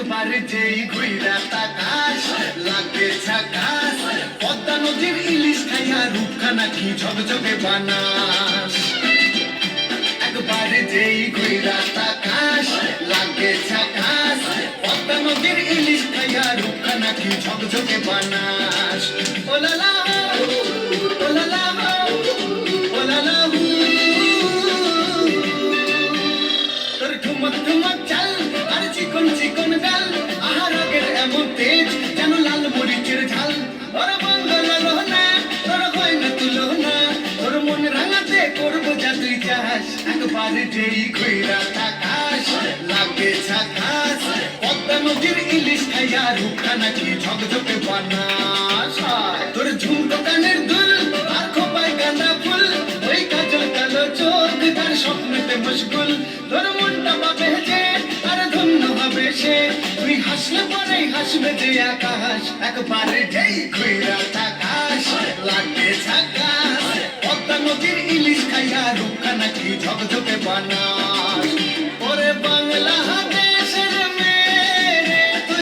একবারে যেই ঘুইরা তাকাস লাগে ঝাকাস, পদ্মা নদীর ইলিশ খাইয়া রূপখানা কি ঝকঝকে বানাস। একবারে যেই ঘুইরা তাকাস লাগে ঝাকাস, পদ্মা নদীর ইলিশ খাইয়া রূপখানা কি ঝকঝকে বানাস। ওলালা ওলালা ওলালা তোর ঠুমক ঠুমক চাল আর চিকন চিকন গাল, আহার আগের এমন তেজ যেন লাল মরিচের ঝাল। ওর বাঙ্গাল না তোর হয় না তুলনা, তোর মন রাঙাতে করবো যা তুই চাস। একবারে যেই ঘুইরা তাকাস লাগে ঝাকাস, পদ্মা নদীর ইলিশ খাইয়া রূপখানা কি ঝকঝকে বানাস। তোর ঝুমকো কানের দুল আর খোপায় গাঁদা ফুল, ওই কাজল কালো চোখ তার স্বপ্নেতে মশগুল। তোর মনটা পাবে যে আর ধন্য হবে সে, তুই হাসলে পরেই হাসবে যে আকাশ। একবারে যেই ঘুইরা তাকাস লাগে ঝাকাস, পদ্মা নদীর ইলিশ খাইয়া রূপখানা কি ঝকঝকে বানাস।